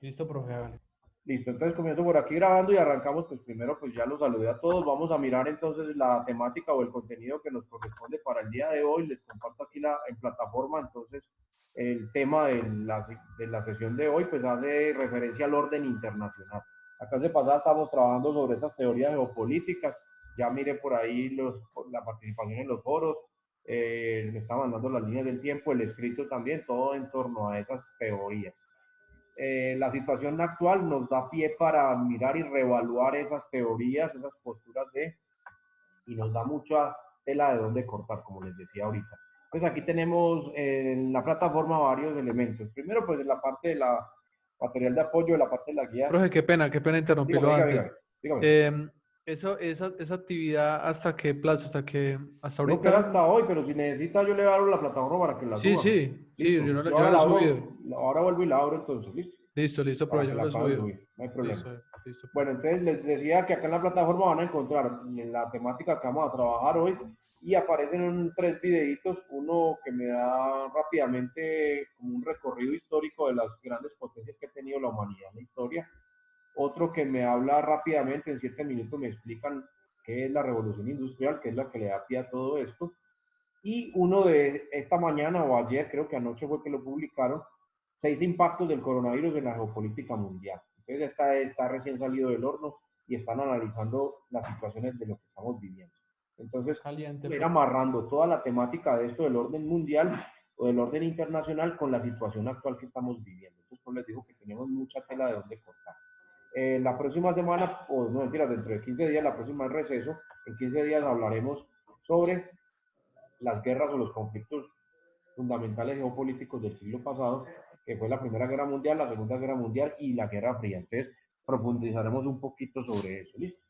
Listo, profe, hágale. Listo, entonces comienzo por aquí grabando y arrancamos, pues primero pues ya los saludé a todos, vamos a mirar entonces la temática o el contenido que nos corresponde para el día de hoy, les comparto aquí en plataforma, entonces el tema de la sesión de hoy pues hace referencia al orden internacional. Acá de pasada estamos trabajando sobre esas teorías geopolíticas, ya mire por ahí la participación en los foros, me está mandando las líneas del tiempo, el escrito también, todo en torno a esas teorías. La situación actual nos da pie para mirar y reevaluar esas teorías, esas posturas y nos da mucha tela de dónde cortar, como les decía ahorita. Pues aquí tenemos en la plataforma varios elementos. Primero, pues en la parte de la material de apoyo, de la parte de la guía. Profe, qué pena Dígame, interrumpirlo dígame, antes. dígame, dígame. Em, esa actividad, ¿hasta qué plazo? ¿Hasta Creo que era ahorita? hasta hoy, pero si necesita yo le abro la plataforma para que la Sí, suba. sí, Listo. Yo yo no ahora la la he abro, subido. ahora vuelvo y la abro entonces, listo. Listo, profe, Para yo que no la la he puedan subido. subir, no hay problema. Listo, Bueno, profe. entonces les decía que acá en la plataforma van a encontrar la temática que vamos a trabajar hoy y aparecen tres videitos, uno que me da rápidamente como un recorrido histórico de las grandes potencias que ha tenido la humanidad en la historia, otro que me habla rápidamente, en 7 minutos me explican qué es la revolución industrial, qué es la que le da pie a todo esto, y uno de esta mañana o ayer, creo que anoche fue que lo publicaron, 6 impactos del coronavirus en la geopolítica mundial. Entonces está recién salido del horno y están analizando las situaciones de lo que estamos viviendo. Entonces, Caliente, ir profe. amarrando toda la temática de esto del orden mundial o del orden internacional con la situación actual que estamos viviendo. Entonces, pues les digo que tenemos mucha tela de dónde cortar. La próxima semana, o no mentira, dentro de 15 días, la próxima es receso, en 15 días hablaremos sobre las guerras o los conflictos fundamentales geopolíticos del siglo pasado, que fue la Primera Guerra Mundial, la Segunda Guerra Mundial y la Guerra Fría. Entonces, profundizaremos un poquito sobre eso. ¿Listo?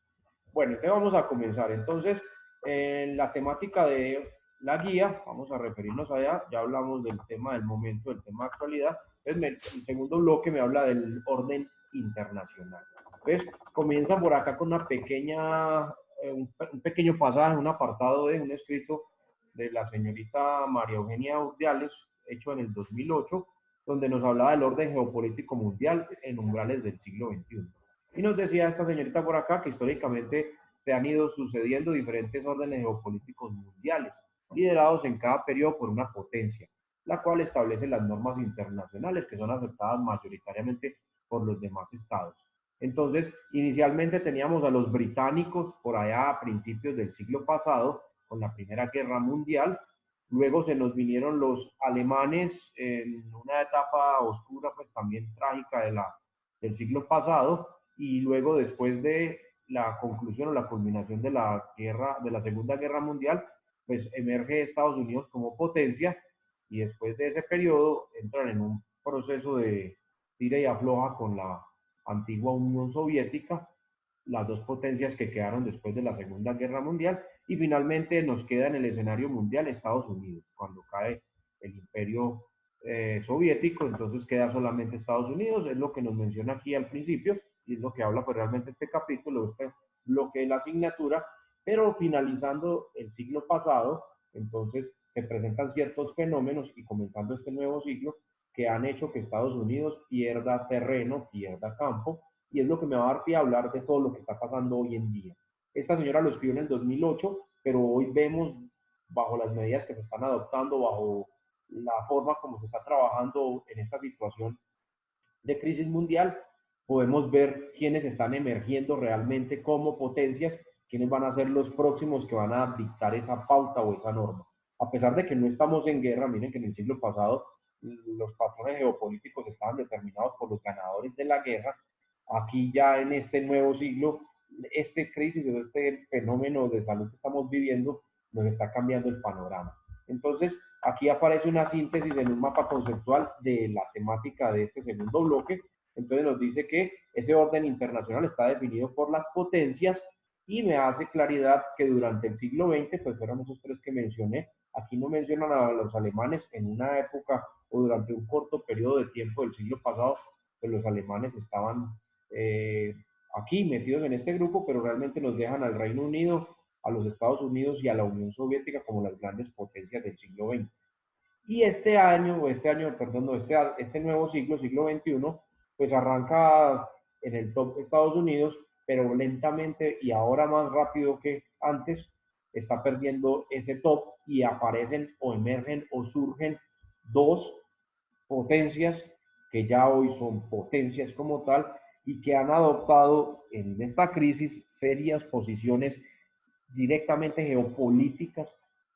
Bueno, entonces vamos a comenzar. Entonces, en la temática de la guía, vamos a referirnos allá, ya hablamos del tema del momento, del tema de actualidad. Entonces, el segundo bloque me habla del orden internacional. Entonces, comienza por acá con una pequeña, un pequeño pasaje, un apartado de un escrito de la señorita María Eugenia Urdiales, hecho en el 2008, donde nos hablaba del orden geopolítico mundial en umbrales del siglo XXI. Y nos decía esta señorita por acá que históricamente se han ido sucediendo diferentes órdenes geopolíticos mundiales, liderados en cada periodo por una potencia, la cual establece las normas internacionales que son aceptadas mayoritariamente por los demás estados. Entonces, inicialmente teníamos a los británicos por allá a principios del siglo pasado, con la Primera Guerra Mundial. Luego se nos vinieron los alemanes en una etapa oscura, pues también trágica del siglo pasado. Y luego, después de la conclusión o la culminación de la Segunda Guerra Mundial, pues emerge Estados Unidos como potencia y después de ese periodo entran en un proceso de tira y afloja con la antigua Unión Soviética, las dos potencias que quedaron después de la Segunda Guerra Mundial, y finalmente nos queda en el escenario mundial Estados Unidos, cuando cae el imperio soviético, entonces queda solamente Estados Unidos, es lo que nos menciona aquí al principio, y es lo que habla pues realmente este capítulo, este bloque de la asignatura, pero finalizando el siglo pasado, entonces se presentan ciertos fenómenos y comenzando este nuevo siglo que han hecho que Estados Unidos pierda terreno, pierda campo, y es lo que me va a dar pie a hablar de todo lo que está pasando hoy en día. Esta señora lo escribió en el 2008, pero hoy vemos, bajo las medidas que se están adoptando, bajo la forma como se está trabajando en esta situación de crisis mundial, podemos ver quiénes están emergiendo realmente como potencias, quiénes van a ser los próximos que van a dictar esa pauta o esa norma. A pesar de que no estamos en guerra, miren que en el siglo pasado los patrones geopolíticos estaban determinados por los ganadores de la guerra. Aquí ya en este nuevo siglo, este crisis, este fenómeno de salud que estamos viviendo, nos está cambiando el panorama. Entonces, aquí aparece una síntesis en un mapa conceptual de la temática de este segundo bloque. Entonces nos dice que ese orden internacional está definido por las potencias y me hace claridad que durante el siglo XX, pues fueron esos tres que mencioné, aquí no mencionan a los alemanes en una época o durante un corto periodo de tiempo del siglo pasado, pues los alemanes estaban eh, aquí metidos en este grupo, pero realmente nos dejan al Reino Unido, a los Estados Unidos y a la Unión Soviética como las grandes potencias del siglo XX. Y este año, perdón, no, este nuevo siglo, siglo XXI, pues arranca en el top Estados Unidos, pero lentamente y ahora más rápido que antes está perdiendo ese top y aparecen o emergen o surgen dos potencias que ya hoy son potencias como tal y que han adoptado en esta crisis serias posiciones directamente geopolíticas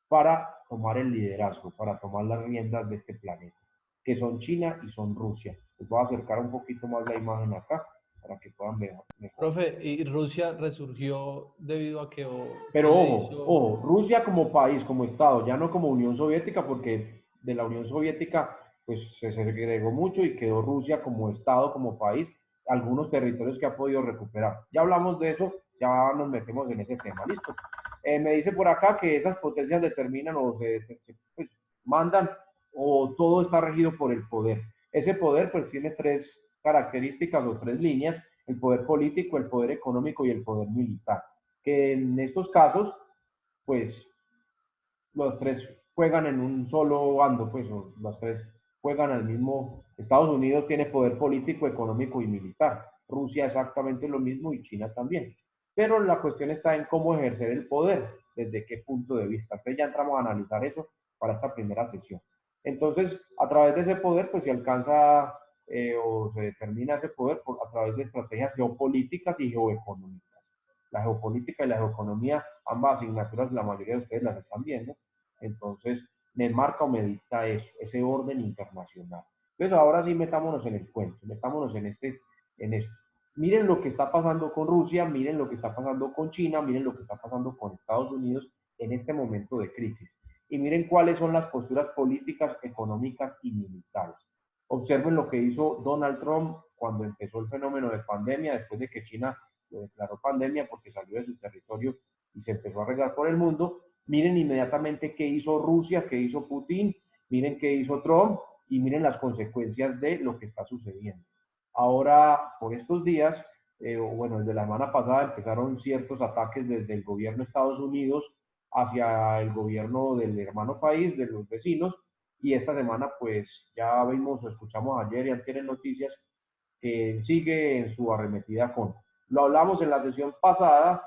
para tomar el liderazgo, para tomar las riendas de este planeta, que son China y son Rusia. Les voy a acercar un poquito más la imagen acá para que puedan ver mejor. Profe, ¿y Rusia resurgió debido a que o qué Pero le ojo, hizo? ojo, Rusia como país, como Estado, ya no como Unión Soviética, porque de la Unión Soviética pues se segregó mucho y quedó Rusia como Estado, como país, algunos territorios que ha podido recuperar. Ya hablamos de eso, ya nos metemos en ese tema, listo. Me dice por acá que esas potencias determinan o pues, mandan o todo está regido por el poder. Ese poder pues tiene tres características o tres líneas, el poder político, el poder económico y el poder militar, que en estos casos pues los tres juegan en un solo bando, pues los tres juegan al mismo. Estados Unidos tiene poder político, económico y militar. Rusia exactamente lo mismo y China también. Pero la cuestión está en cómo ejercer el poder, desde qué punto de vista. Entonces ya entramos a analizar eso para esta primera sesión. Entonces, a través de ese poder, pues se alcanza o se determina ese poder a través de estrategias geopolíticas y geoeconómicas. La geopolítica y la geoeconomía, ambas asignaturas, la mayoría de ustedes las están viendo. Entonces, me marca o me dicta eso, ese orden internacional. Entonces, ahora sí metámonos en el cuento, metámonos en esto. Miren lo que está pasando con Rusia, miren lo que está pasando con China, miren lo que está pasando con Estados Unidos en este momento de crisis. Y miren cuáles son las posturas políticas, económicas y militares. Observen lo que hizo Donald Trump cuando empezó el fenómeno de pandemia, después de que China lo declaró pandemia porque salió de su territorio y se empezó a regar por el mundo. Miren inmediatamente qué hizo Rusia, qué hizo Putin, miren qué hizo Trump y miren las consecuencias de lo que está sucediendo. Ahora, por estos días, bueno, desde la semana pasada empezaron ciertos ataques desde el gobierno de Estados Unidos hacia el gobierno del hermano país, de los vecinos, y esta semana pues ya vimos, escuchamos ayer y antes en noticias que sigue en su arremetida con. Lo hablamos en la sesión pasada,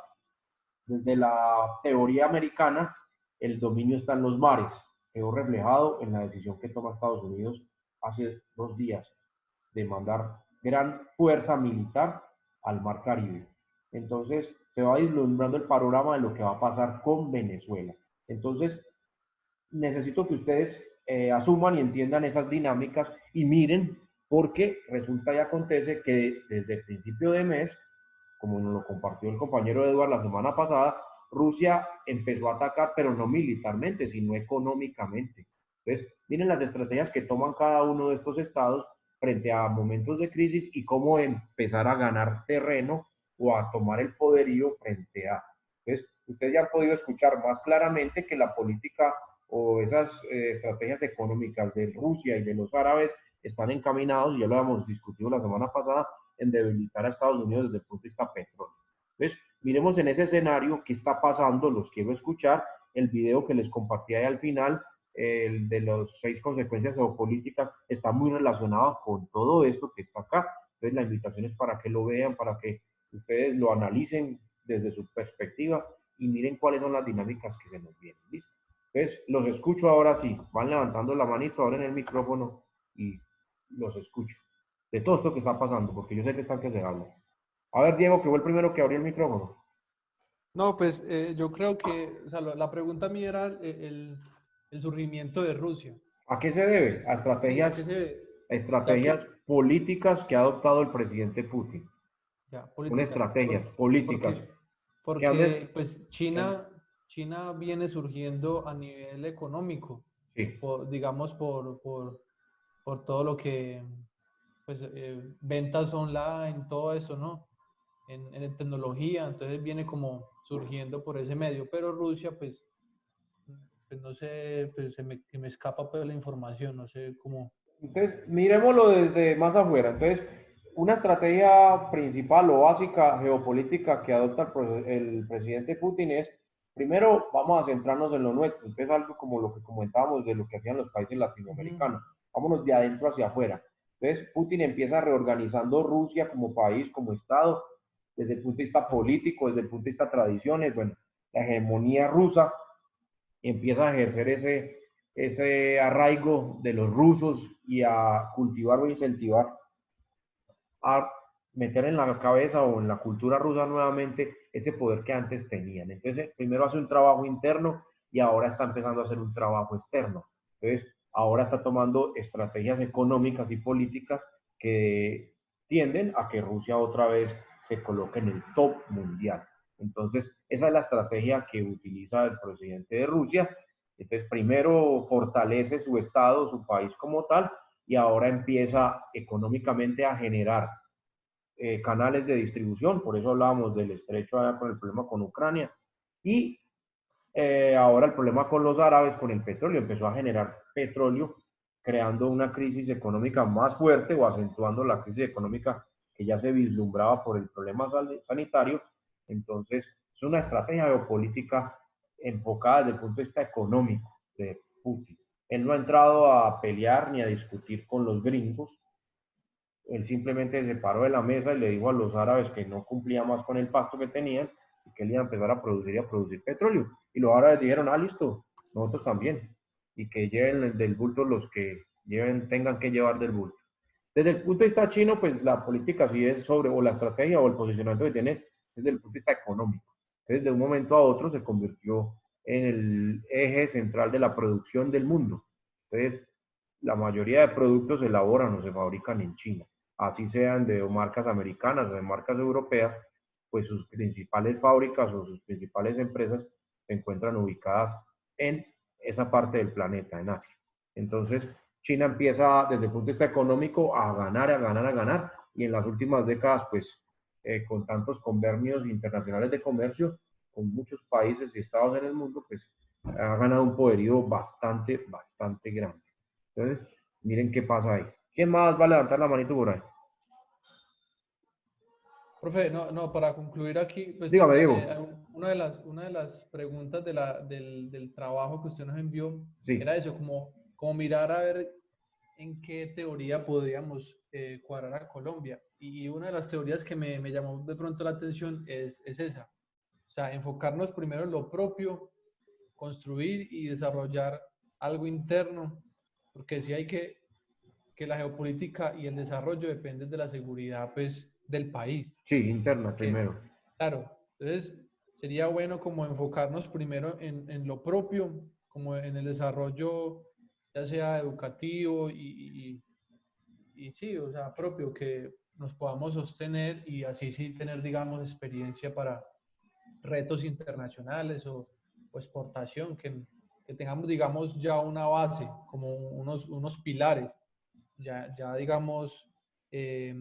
desde la teoría americana, el dominio está en los mares. Quedó reflejado en la decisión que toma Estados Unidos hace 2 días de mandar gran fuerza militar al Mar Caribe. Entonces, se va vislumbrando el panorama de lo que va a pasar con Venezuela. Entonces, necesito que ustedes asuman y entiendan esas dinámicas y miren, porque resulta y acontece que desde el principio de mes, como nos lo compartió el compañero Eduard la semana pasada, Rusia empezó a atacar, pero no militarmente, sino económicamente. Entonces, miren las estrategias que toman cada uno de estos estados frente a momentos de crisis y cómo empezar a ganar terreno o a tomar el poderío frente a. Entonces, ustedes ya han podido escuchar más claramente que la política o esas estrategias económicas de Rusia y de los árabes están encaminados, ya lo habíamos discutido la semana pasada, en debilitar a Estados Unidos desde el punto de vista petróleo. Entonces, miremos en ese escenario qué está pasando, los quiero escuchar, el video que les compartí ahí al final, el de las 6 consecuencias geopolíticas, está muy relacionado con todo esto que está acá. Entonces, la invitación es para que lo vean, para que ustedes lo analicen desde su perspectiva y miren cuáles son las dinámicas que se nos vienen. ¿Listo? Entonces, los escucho ahora sí, van levantando la manito ahora en el micrófono y los escucho. De todo esto que está pasando, porque yo sé que están que se hablan. A ver, Diego, que fue el primero que abrió el micrófono. No, pues yo creo que, o sea, la pregunta mía era el surgimiento de Rusia. ¿A qué se debe? A Sí, ¿a qué se debe? Ya estrategias que, políticas que ha adoptado el presidente Putin. ya, Son políticas. estrategias políticas Porque, que han des... porque pues que han- China viene surgiendo a nivel económico, Sí. digamos por todo lo que, pues, ventas online, todo eso, ¿no? En tecnología, entonces viene como surgiendo por ese medio, pero Rusia, pues no sé, pues que me escapa pues la información, no sé cómo. Entonces, miremoslo desde más afuera. Entonces, una estrategia principal o básica geopolítica que adopta el presidente Putin es, primero, vamos a centrarnos en lo nuestro. Entonces, algo como lo que comentábamos de lo que hacían los países Ujú. latinoamericanos. Vámonos de adentro hacia afuera. Entonces, Putin empieza reorganizando Rusia como país, como Estado, desde el punto de vista político, desde el punto de vista tradiciones, bueno, la hegemonía rusa empieza a ejercer ese arraigo de los rusos y a cultivar o incentivar a meter en la cabeza o en la cultura rusa nuevamente ese poder que antes tenían. Entonces, primero hace un trabajo interno y ahora está empezando a hacer un trabajo externo. Entonces, ahora está tomando estrategias económicas y políticas que tienden a que Rusia otra vez se coloque en el top mundial. Entonces, esa es la estrategia que utiliza el presidente de Rusia. Entonces, primero fortalece su estado, su país como tal, y ahora empieza económicamente a generar canales de distribución, por eso hablábamos del estrecho allá con el problema con Ucrania, y ahora el problema con los árabes, con el petróleo, empezó a generar petróleo, creando una crisis económica más fuerte o acentuando la crisis económica que ya se vislumbraba por el problema sanitario. Entonces, es una estrategia geopolítica enfocada desde el punto de vista económico de Putin. Él no ha entrado a pelear ni a discutir con los gringos, él simplemente se paró de la mesa y le dijo a los árabes que no cumplía más con el pacto que tenían y que él iba a empezar a producir y a producir petróleo. Y los árabes dijeron, ah, listo, nosotros también. Y que lleven del bulto los que lleven, tengan que llevar del bulto. Desde el punto de vista chino, pues la política sí es sobre, o la estrategia o el posicionamiento que tiene es desde el punto de vista económico. Entonces, de un momento a otro se convirtió en el eje central de la producción del mundo. Entonces, la mayoría de productos se elaboran o se fabrican en China, así sean de marcas americanas o de marcas europeas, pues sus principales fábricas o sus principales empresas se encuentran ubicadas en esa parte del planeta, en Asia. Entonces, China empieza desde el punto de vista económico a ganar, a ganar, a ganar, y en las últimas décadas, pues, con tantos convenios internacionales de comercio, con muchos países y estados en el mundo, pues, ha ganado un poderío bastante, bastante grande. Entonces, miren qué pasa ahí. ¿Quién más va a levantar la manito por ahí? Profe, no, para concluir aquí, pues Dígame, Diego. una de las preguntas del trabajo que usted nos envió Sí, era eso, como mirar a ver en qué teoría podríamos cuadrar a Colombia. Y una de las teorías que me llamó de pronto la atención es esa. O sea, enfocarnos primero en lo propio, construir y desarrollar algo interno, porque sí hay que la geopolítica y el desarrollo dependen de la seguridad, pues, del país. sí, interna Que, primero. claro, entonces sería bueno como enfocarnos primero en lo propio, como en el desarrollo, ya sea educativo y sí, o sea, propio, que nos podamos sostener y así sí tener, digamos, experiencia para retos internacionales o exportación, que tengamos, digamos, ya una base, como unos pilares, ya digamos, eh,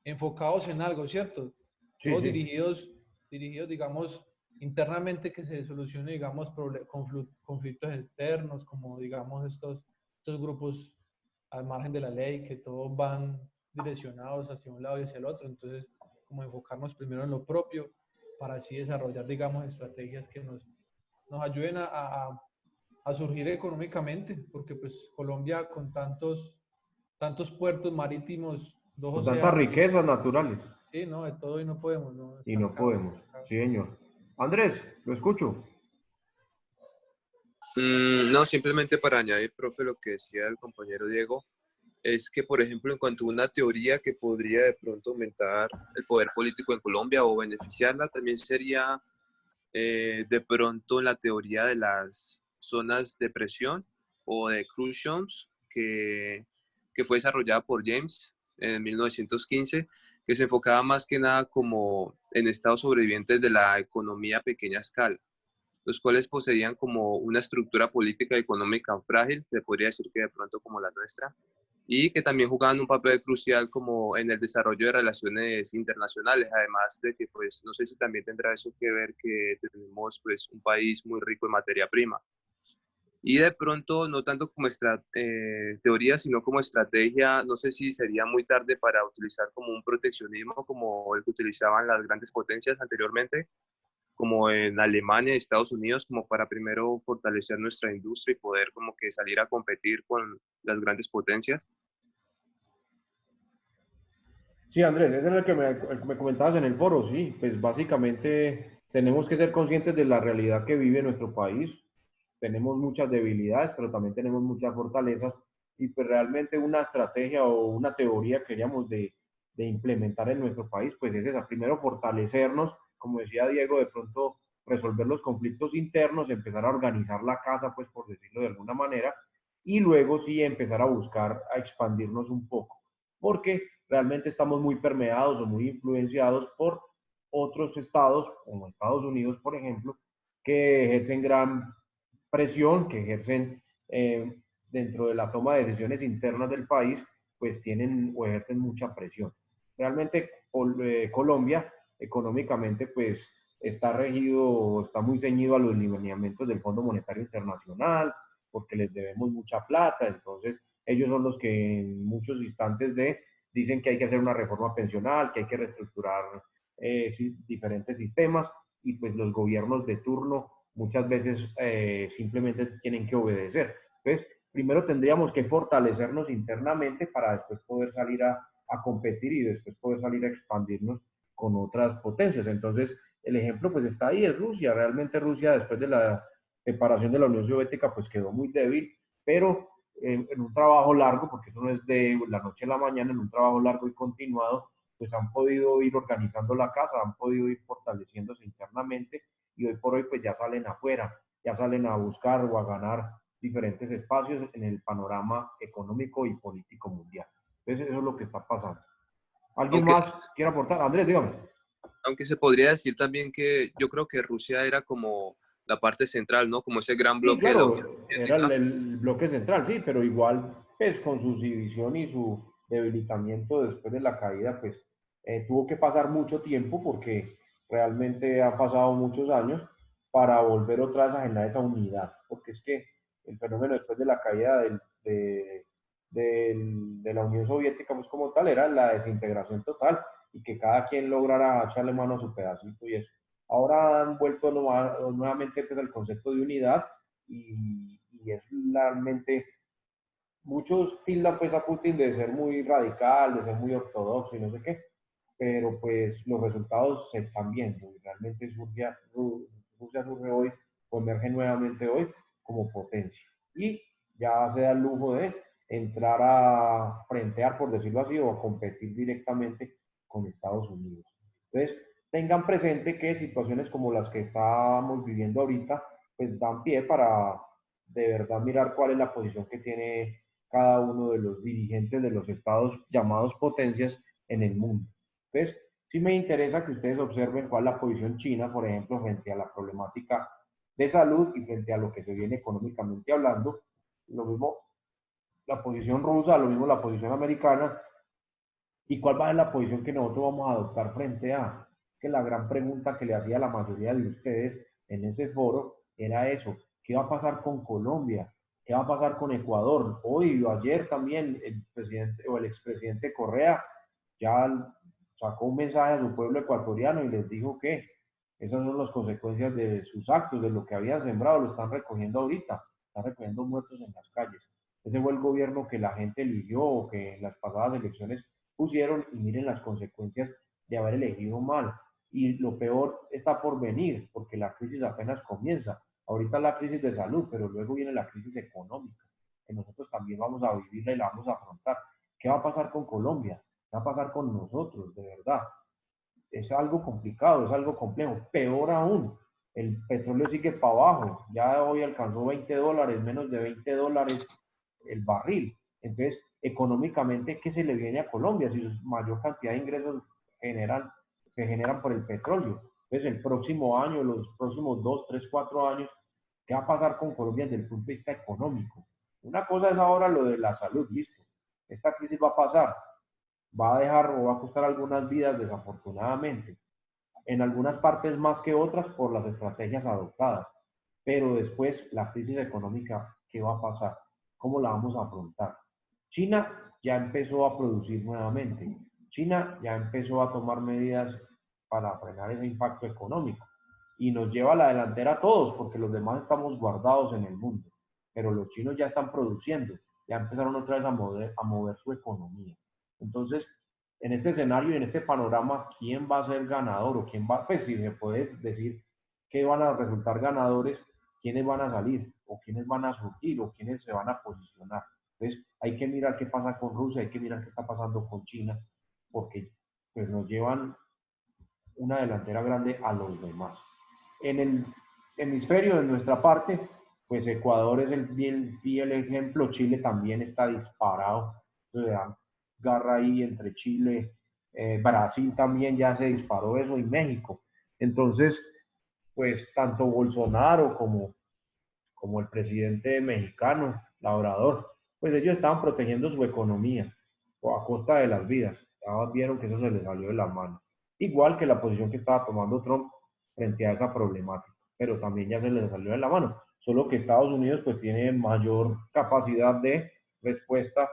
enfocados en algo, ¿cierto? Sí, Todos sí. dirigidos, digamos, internamente que se solucione, digamos, conflictos externos, como, digamos, estos grupos al margen de la ley, que todos van direccionados hacia un lado y hacia el otro. Entonces, como enfocarnos primero en lo propio para así desarrollar, digamos, estrategias que nos ayuden a surgir económicamente, porque pues Colombia con tantos puertos marítimos, dos Con tantas océanos, riquezas naturales. sí, no, de todo y no podemos, no, Y no podemos. estancado. Sí, señor. Andrés, lo escucho. No, simplemente para añadir, profe, lo que decía el compañero Diego, es que, por ejemplo, en cuanto a una teoría que podría de pronto aumentar el poder político en Colombia o beneficiarla, también sería de pronto la teoría de las zonas de presión o de cruise zones que fue desarrollada por James en 1915, que se enfocaba más que nada como en estados sobrevivientes de la economía a pequeña escala, los cuales poseían como una estructura política y económica frágil, se podría decir que de pronto como la nuestra, y que también jugaban un papel crucial como en el desarrollo de relaciones internacionales, además de que pues no sé si también tendrá eso que ver que tenemos pues un país muy rico en materia prima. Y de pronto, no tanto como teoría, sino como estrategia, no sé si sería muy tarde para utilizar como un proteccionismo como el que utilizaban las grandes potencias anteriormente, como en Alemania y Estados Unidos, como para primero fortalecer nuestra industria y poder como que salir a competir con las grandes potencias. Sí, Andrés, ese es el que me comentabas en el foro, sí, pues básicamente tenemos que ser conscientes de la realidad que vive nuestro país. Tenemos muchas debilidades, pero también tenemos muchas fortalezas y pues realmente una estrategia o una teoría que queríamos de implementar en nuestro país, pues es esa, primero fortalecernos, como decía Diego, de pronto resolver los conflictos internos, empezar a organizar la casa, pues por decirlo de alguna manera, y luego sí empezar a buscar a expandirnos un poco, porque realmente estamos muy permeados o muy influenciados por otros estados, como Estados Unidos, por ejemplo, que ejercen gran presión, que ejercen dentro de la toma de decisiones internas del país, pues tienen o ejercen mucha presión. Realmente Colombia económicamente pues está regido, está muy ceñido a los lineamientos del Fondo Monetario Internacional, porque les debemos mucha plata, entonces ellos son los que en muchos instantes dicen que hay que hacer una reforma pensional, que hay que reestructurar diferentes sistemas y pues los gobiernos de turno muchas veces simplemente tienen que obedecer. Entonces, primero tendríamos que fortalecernos internamente para después poder salir a competir y después poder salir a expandirnos con otras potencias. Entonces, el ejemplo pues está ahí, es Rusia. Realmente Rusia después de la separación de la Unión Soviética pues quedó muy débil, pero en un trabajo largo, porque eso no es de la noche a la mañana, en un trabajo largo y continuado, pues han podido ir organizando la casa, han podido ir fortaleciéndose internamente y hoy por hoy pues ya salen afuera, ya salen a buscar o a ganar diferentes espacios en el panorama económico y político mundial. Entonces eso es lo que está pasando. ¿Alguien Aunque, más quiere aportar? Andrés, dígame. aunque se podría decir también que yo creo que Rusia era como la parte central, ¿no? Como ese gran Sí, bloque de la Unión claro, era Soviética. el bloque central, sí, pero igual, pues con su división y su debilitamiento después de la caída, pues tuvo que pasar mucho tiempo porque realmente ha pasado muchos años para volver otra vez a generar esa unidad, porque es que el fenómeno después de la caída de la Unión Soviética, pues como tal, era la desintegración total y que cada quien lograra echarle mano a su pedacito y eso. Ahora han vuelto nuevamente pues, el concepto de unidad y es realmente, muchos tildan pues a Putin de ser muy radical, de ser muy ortodoxo y no sé qué, pero pues los resultados se están viendo y realmente Rusia surge hoy o emerge nuevamente hoy como potencia y ya se da el lujo de entrar a frentear, por decirlo así, o a competir directamente con Estados Unidos. Entonces, tengan presente que situaciones como las que estamos viviendo ahorita, pues dan pie para de verdad mirar cuál es la posición que tiene cada uno de los dirigentes de los estados llamados potencias en el mundo. Entonces, sí me interesa que ustedes observen cuál es la posición china, por ejemplo, frente a la problemática de salud y frente a lo que se viene económicamente hablando. Lo mismo la posición rusa, lo mismo la posición americana, y cuál va a ser la posición que nosotros vamos a adoptar frente a, que la gran pregunta que le hacía a la mayoría de ustedes en ese foro era eso, ¿qué va a pasar con Colombia? ¿Qué va a pasar con Ecuador? Hoy o ayer también el presidente o el expresidente Correa ya sacó un mensaje a su pueblo ecuatoriano y les dijo que esas son las consecuencias de sus actos, de lo que habían sembrado, lo están recogiendo ahorita, están recogiendo muertos en las calles. Ese fue el gobierno que la gente eligió o que en las pasadas elecciones pusieron y miren las consecuencias de haber elegido mal. Y lo peor está por venir, porque la crisis apenas comienza. Ahorita la crisis de salud, pero luego viene la crisis económica, que nosotros también vamos a vivirla y la vamos a afrontar. ¿Qué va a pasar con Colombia? ¿Qué va a pasar con nosotros? De verdad. Es algo complicado, es algo complejo. Peor aún, el petróleo sigue para abajo. Ya hoy alcanzó $20, menos de $20 el barril. Entonces, económicamente, ¿qué se le viene a Colombia si su mayor cantidad de ingresos se generan por el petróleo? Entonces, el próximo año, los próximos 2, 3, 4 años, ¿qué va a pasar con Colombia desde el punto de vista económico? Una cosa es ahora lo de la salud, listo. Esta crisis va a pasar, va a dejar o va a costar algunas vidas desafortunadamente, en algunas partes más que otras por las estrategias adoptadas. Pero después, la crisis económica, ¿qué va a pasar? ¿Cómo la vamos a afrontar? China ya empezó a producir nuevamente. China ya empezó a tomar medidas para frenar ese impacto económico. Y nos lleva a la delantera a todos, porque los demás estamos guardados en el mundo. Pero los chinos ya están produciendo, ya empezaron otra vez a mover su economía. Entonces, en este escenario y en este panorama, ¿quién va a ser ganador o quién va, pues si se puede decir que van a resultar ganadores, quiénes van a salir o quiénes van a surgir o quiénes se van a posicionar? Entonces, hay que mirar qué pasa con Rusia, hay que mirar qué está pasando con China, porque pues nos llevan una delantera grande a los demás. En el hemisferio de nuestra parte, pues Ecuador es el ejemplo, Chile también está disparado, se dan garra ahí entre Chile, Brasil también ya se disparó eso y México. Entonces, pues tanto Bolsonaro como el presidente mexicano, Labrador, pues ellos estaban protegiendo su economía o a costa de las vidas. Ya vieron que eso se les salió de la mano. Igual que la posición que estaba tomando Trump frente a esa problemática, pero también ya se les salió de la mano. Solo que Estados Unidos pues tiene mayor capacidad de respuesta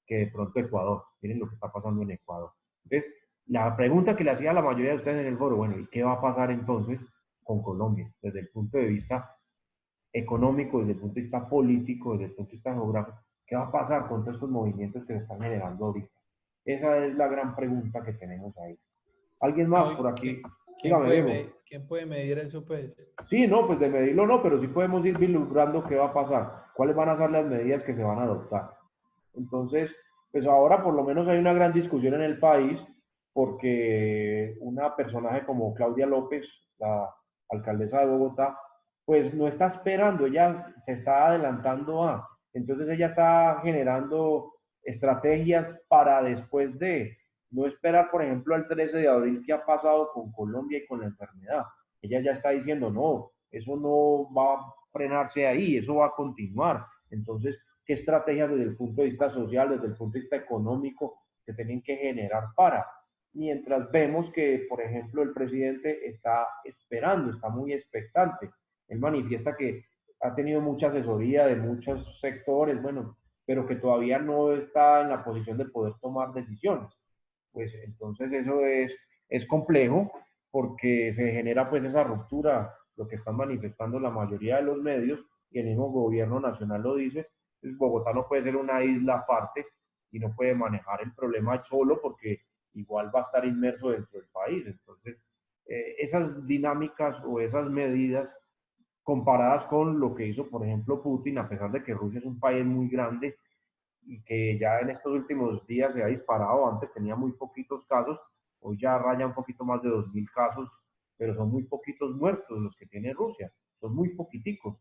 que de pronto Ecuador. Miren lo que está pasando en Ecuador. Entonces, la pregunta que le hacía a la mayoría de ustedes en el foro, bueno, ¿y qué va a pasar entonces con Colombia desde el punto de vista económico, desde el punto de vista político, desde el punto de vista geográfico? ¿Qué va a pasar con todos estos movimientos que se están generando ahorita? Esa es la gran pregunta que tenemos ahí. ¿Alguien más por aquí? Dígame, Diego. ¿Quién puede medir eso, pues? Sí, no, pues de medirlo no, pero sí podemos ir vislumbrando qué va a pasar, cuáles van a ser las medidas que se van a adoptar. Entonces, pues ahora por lo menos hay una gran discusión en el país porque una personaje como Claudia López, la alcaldesa de Bogotá, pues no está esperando, ella se está adelantando a, entonces ella está generando estrategias para después de no esperar, por ejemplo, el 13 de abril que ha pasado con Colombia y con la enfermedad. Ella ya está diciendo, no, eso no va a frenarse ahí, eso va a continuar. Entonces, ¿qué estrategias desde el punto de vista social, desde el punto de vista económico se tienen que generar para? Mientras vemos que, por ejemplo, el presidente está esperando, está muy expectante. Él manifiesta que ha tenido mucha asesoría de muchos sectores, bueno, pero que todavía no está en la posición de poder tomar decisiones. Pues entonces eso es complejo porque se genera pues esa ruptura, lo que están manifestando la mayoría de los medios y el mismo gobierno nacional lo dice, pues Bogotá no puede ser una isla aparte y no puede manejar el problema solo porque igual va a estar inmerso dentro del país. Entonces, esas dinámicas o esas medidas comparadas con lo que hizo, por ejemplo, Putin, a pesar de que Rusia es un país muy grande y que ya en estos últimos días se ha disparado, antes tenía muy poquitos casos, hoy ya raya un poquito más de 2.000 casos, pero son muy poquitos muertos los que tiene Rusia, son muy poquiticos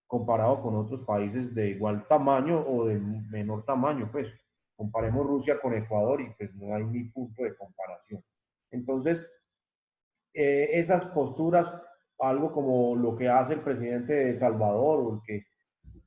comparado con otros países de igual tamaño o de menor tamaño, pues comparemos Rusia con Ecuador y pues no hay ni punto de comparación. Entonces, esas posturas, algo como lo que hace el presidente de Salvador, o el que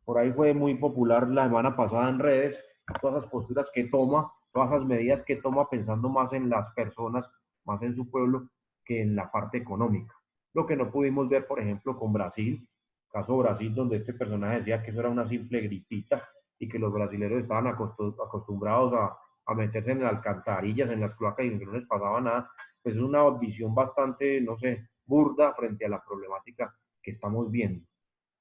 por ahí fue muy popular la semana pasada en redes, todas esas posturas que toma, todas esas medidas que toma pensando más en las personas, más en su pueblo, que en la parte económica. Lo que no pudimos ver, por ejemplo, con Brasil, caso Brasil, donde este personaje decía que eso era una simple gripita y que los brasileños estaban acostumbrados a meterse en las alcantarillas, en las cloacas y que no les pasaba nada, pues es una visión bastante, no sé, burda frente a la problemática que estamos viendo.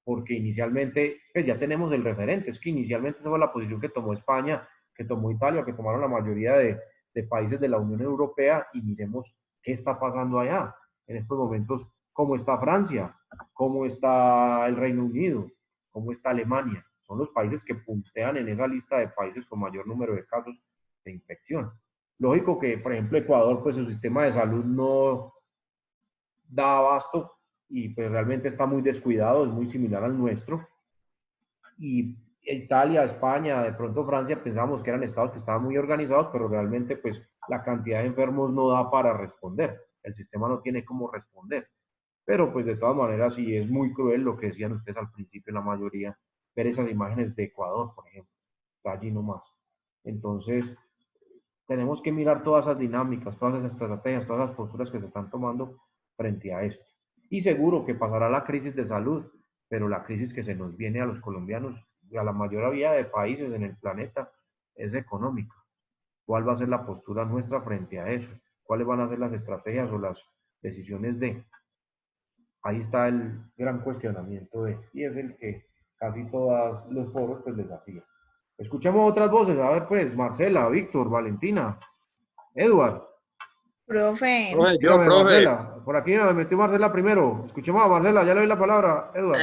Porque inicialmente, pues ya tenemos el referente, es que inicialmente esa fue la posición que tomó España, que tomó Italia, que tomaron la mayoría de países de la Unión Europea, y miremos qué está pasando allá. En estos momentos, cómo está Francia, cómo está el Reino Unido, cómo está Alemania. Son los países que puntean en esa lista de países con mayor número de casos de infección. Lógico que, por ejemplo, Ecuador, pues su sistema de salud no da abasto y pues realmente está muy descuidado, es muy similar al nuestro. Y Italia, España, de pronto Francia, pensamos que eran estados que estaban muy organizados, pero realmente pues la cantidad de enfermos no da para responder. El sistema no tiene cómo responder. Pero pues de todas maneras sí es muy cruel lo que decían ustedes al principio, la mayoría, ver esas imágenes de Ecuador, por ejemplo, está allí nomás. Entonces, tenemos que mirar todas esas dinámicas, todas esas estrategias, todas las posturas que se están tomando frente a esto. Y seguro que pasará la crisis de salud, pero la crisis que se nos viene a los colombianos y a la mayoría de países en el planeta es económica. ¿Cuál va a ser la postura nuestra frente a eso? ¿Cuáles van a ser las estrategias o las decisiones de? Ahí está el gran cuestionamiento de, y es el que casi todos los foros pues les hacía. Escuchemos otras voces, a ver pues, Marcela, Víctor, Valentina. Edward, Profe, dígame, Marcela, por aquí me metió Marcela primero. Escuchemos a Marcela, ya le doy la palabra, Edward.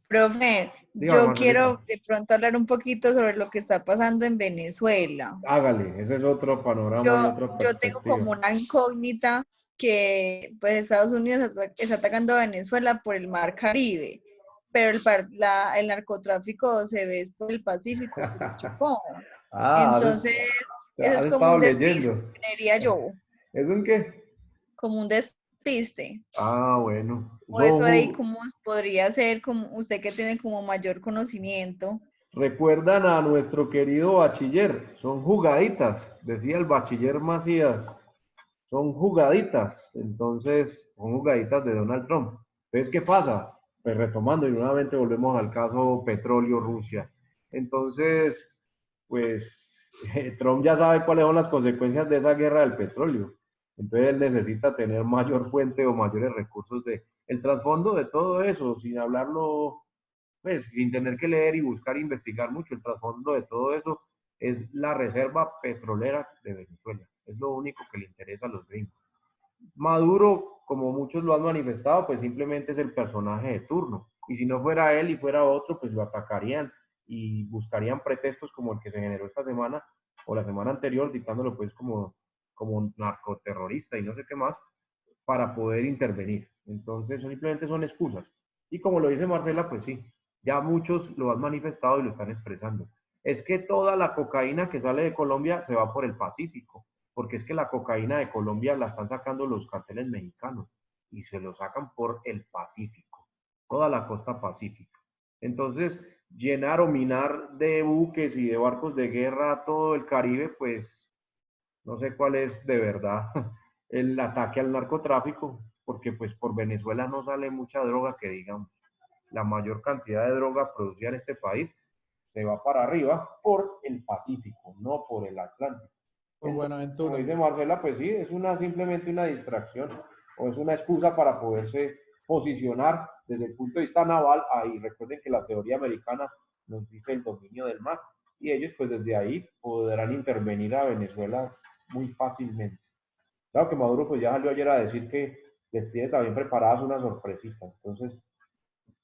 profe, Dígame, yo Marcelita. quiero de pronto hablar un poquito sobre lo que está pasando en Venezuela. Hágale, ese es otro panorama y Yo, otra yo tengo perspectiva. como una incógnita que pues Estados Unidos está atacando a Venezuela por el Mar Caribe, pero el narcotráfico se ve por el Pacífico, por el Chocó. Ah, Entonces, eso has es como estado un despiste, leyendo. creería yo, ¿Es un qué? como un despiste. Ah, bueno. O eso ahí como podría ser, como usted que tiene como mayor conocimiento. Recuerdan a nuestro querido bachiller, son jugaditas, decía el bachiller Macías, son jugaditas, entonces son jugaditas de Donald Trump. Entonces, ¿qué pasa? Pues retomando y nuevamente volvemos al caso petróleo-Rusia. Entonces, pues Trump ya sabe cuáles son las consecuencias de esa guerra del petróleo. Entonces él necesita tener mayor fuente o mayores recursos de el trasfondo de todo eso, sin hablarlo, pues sin tener que leer y buscar e investigar mucho. El trasfondo de todo eso es la reserva petrolera de Venezuela. Es lo único que le interesa a los gringos. Maduro, como muchos lo han manifestado, pues simplemente es el personaje de turno. Y si no fuera él y fuera otro, pues lo atacarían y buscarían pretextos como el que se generó esta semana o la semana anterior, dictándolo pues como narcoterrorista y no sé qué más, para poder intervenir. Entonces, simplemente son excusas. Y como lo dice Marcela, pues sí, ya muchos lo han manifestado y lo están expresando. Es que toda la cocaína que sale de Colombia se va por el Pacífico, porque es que la cocaína de Colombia la están sacando los carteles mexicanos y se lo sacan por el Pacífico, toda la costa pacífica. Entonces, llenar o minar de buques y de barcos de guerra todo el Caribe, pues no sé cuál es de verdad el ataque al narcotráfico, porque pues por Venezuela no sale mucha droga que digamos. La mayor cantidad de droga producida en este país se va para arriba por el Pacífico, no por el Atlántico. Por Entonces, como Buenaventura. dice Marcela, pues sí, es simplemente una distracción o es una excusa para poderse posicionar desde el punto de vista naval. Ahí recuerden que la teoría americana nos dice el dominio del mar y ellos pues desde ahí podrán intervenir a Venezuela muy fácilmente. Claro que Maduro pues ya salió ayer a decir que les tiene también preparadas una sorpresita, entonces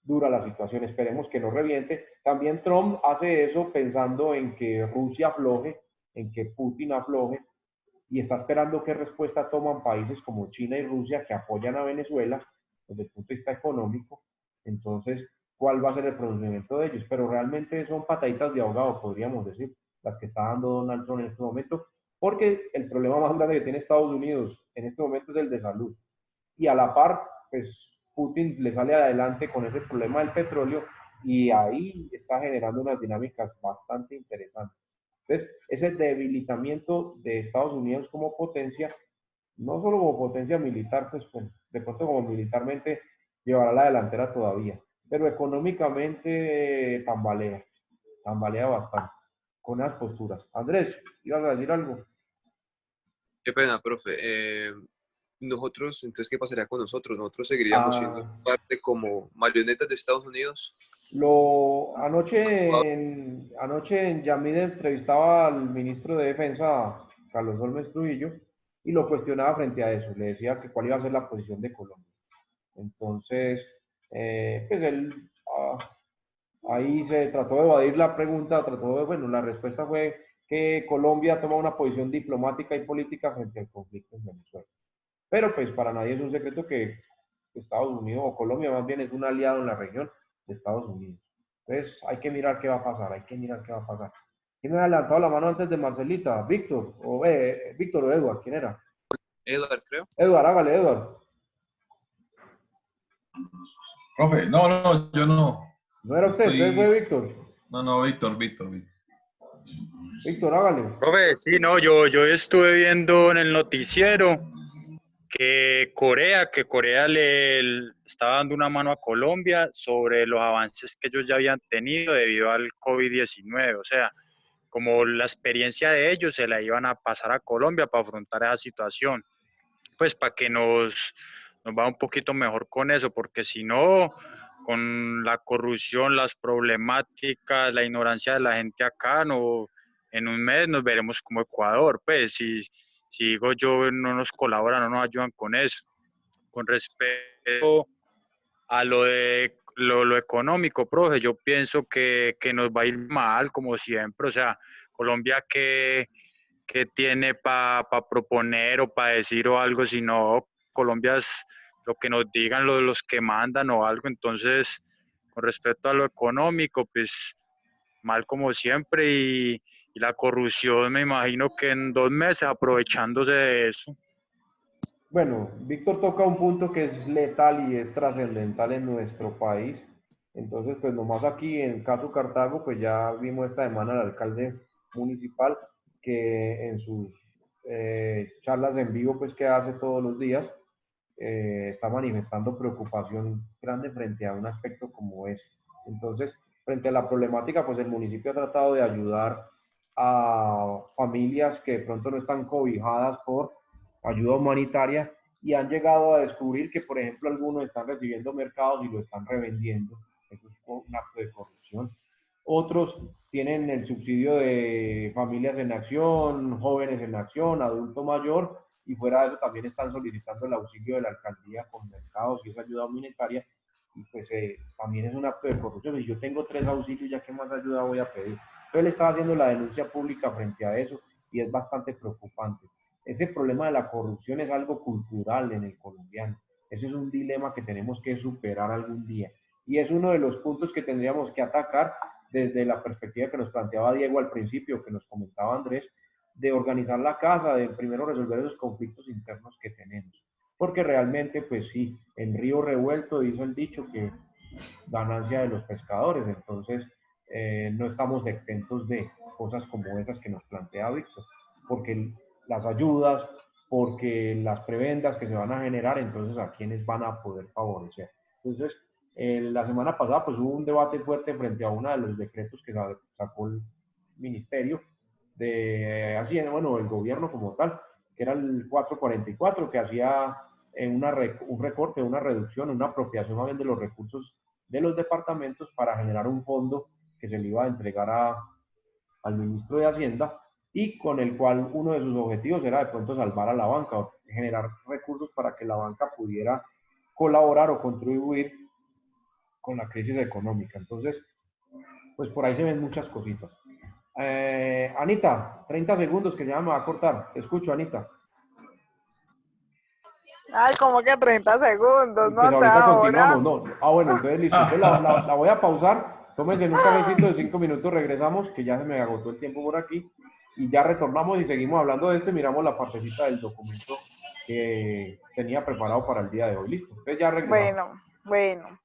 dura la situación, esperemos que no reviente. También Trump hace eso pensando en que Rusia afloje, en que Putin afloje, y está esperando qué respuesta toman países como China y Rusia que apoyan a Venezuela desde el punto de vista económico. Entonces, ¿cuál va a ser el pronunciamiento de ellos? Pero realmente son pataditas de ahogado, podríamos decir, las que está dando Donald Trump en este momento, porque el problema más grande que tiene Estados Unidos en este momento es el de salud. Y a la par, pues Putin le sale adelante con ese problema del petróleo y ahí está generando unas dinámicas bastante interesantes. Entonces, ese debilitamiento de Estados Unidos como potencia, no solo como potencia militar, pues de pronto como militarmente llevará la delantera todavía, pero económicamente tambalea bastante con las posturas. Andrés, ¿ibas a decir algo? Qué pena, profe. Nosotros, entonces, ¿qué pasaría con nosotros? Nosotros seguiríamos siendo Ah, parte como marionetas de Estados Unidos. Anoche en Yamid entrevistaba al ministro de Defensa, Carlos Holmes Trujillo, y lo cuestionaba frente a eso. Le decía que cuál iba a ser la posición de Colombia. Entonces, pues él ahí se trató de evadir la pregunta, bueno, la respuesta fue que Colombia toma una posición diplomática y política frente al conflicto en Venezuela. Pero pues para nadie es un secreto que Estados Unidos o Colombia más bien es un aliado en la región de Estados Unidos. Entonces hay que mirar qué va a pasar, hay que mirar qué va a pasar. ¿Quién me ha levantado la mano antes de Marcelita? Víctor o Edward, ¿quién era? Edward, creo. Edward, hágale, Edward. Profe, no, yo no. No era usted, entonces fue Víctor. No, Víctor. Víctor, hágale. Profe, sí, no, yo estuve viendo en el noticiero que Corea le estaba dando una mano a Colombia sobre los avances que ellos ya habían tenido debido al COVID-19, o sea, como la experiencia de ellos se la iban a pasar a Colombia para afrontar esa situación, pues para que nos va un poquito mejor con eso, porque si no, con la corrupción, las problemáticas, la ignorancia de la gente acá, no en un mes nos veremos como Ecuador. Pues si digo yo, no nos colaboran, no nos ayudan con eso. Con respecto a lo de lo económico, profe, yo pienso que nos va a ir mal, como siempre. O sea, Colombia que tiene para proponer o para decir o algo, sino Colombia es lo que nos digan los que mandan o algo. Entonces, con respecto a lo económico, pues mal como siempre, y la corrupción me imagino que en 2 meses aprovechándose de eso. Bueno, Víctor toca un punto que es letal y es trascendental en nuestro país. Entonces, pues nomás aquí en caso Cartago, pues ya vimos esta semana al alcalde municipal que en sus charlas en vivo, pues que hace todos los días, está manifestando preocupación grande frente a un aspecto como ese. Entonces, frente a la problemática, pues el municipio ha tratado de ayudar a familias que de pronto no están cobijadas por ayuda humanitaria y han llegado a descubrir que, por ejemplo, algunos están recibiendo mercados y lo están revendiendo. Eso es un acto de corrupción. Otros tienen el subsidio de familias en acción, jóvenes en acción, adulto mayor, y fuera de eso también están solicitando el auxilio de la alcaldía con mercados y esa ayuda humanitaria, y pues también es un acto de corrupción. Y yo tengo 3 auxilios, ¿ya qué más ayuda voy a pedir? Entonces él estaba haciendo la denuncia pública frente a eso y es bastante preocupante. Ese problema de la corrupción es algo cultural en el colombiano. Ese es un dilema que tenemos que superar algún día. Y es uno de los puntos que tendríamos que atacar desde la perspectiva que nos planteaba Diego al principio, que nos comentaba Andrés, de organizar la casa, de primero resolver esos conflictos internos que tenemos. Porque realmente, pues sí, en río revuelto dice el dicho que ganancia de los pescadores, entonces no estamos exentos de cosas como esas que nos plantea Víctor, porque las ayudas, porque las prebendas que se van a generar, entonces a quienes van a poder favorecer. Entonces, la semana pasada pues hubo un debate fuerte frente a uno de los decretos que sacó el ministerio de Hacienda, bueno, el gobierno como tal, que era el 444, que hacía un recorte, una reducción, una apropiación más bien de los recursos de los departamentos para generar un fondo que se le iba a entregar al ministro de Hacienda y con el cual uno de sus objetivos era de pronto salvar a la banca o generar recursos para que la banca pudiera colaborar o contribuir con la crisis económica. Entonces, pues por ahí se ven muchas cositas. Anita, 30 segundos que ya me va a cortar. Te escucho, Anita. Ay, como que 30 segundos, no Pues hasta ahorita ahora. continuamos, ¿no? Ah, bueno, entonces listo. Entonces la voy a pausar. Tómense en un cafecito de 5 minutos, regresamos, que ya se me agotó el tiempo por aquí. Y ya retornamos y seguimos hablando de esto y miramos la partecita del documento que tenía preparado para el día de hoy. Listo. Entonces ya regresamos. Bueno.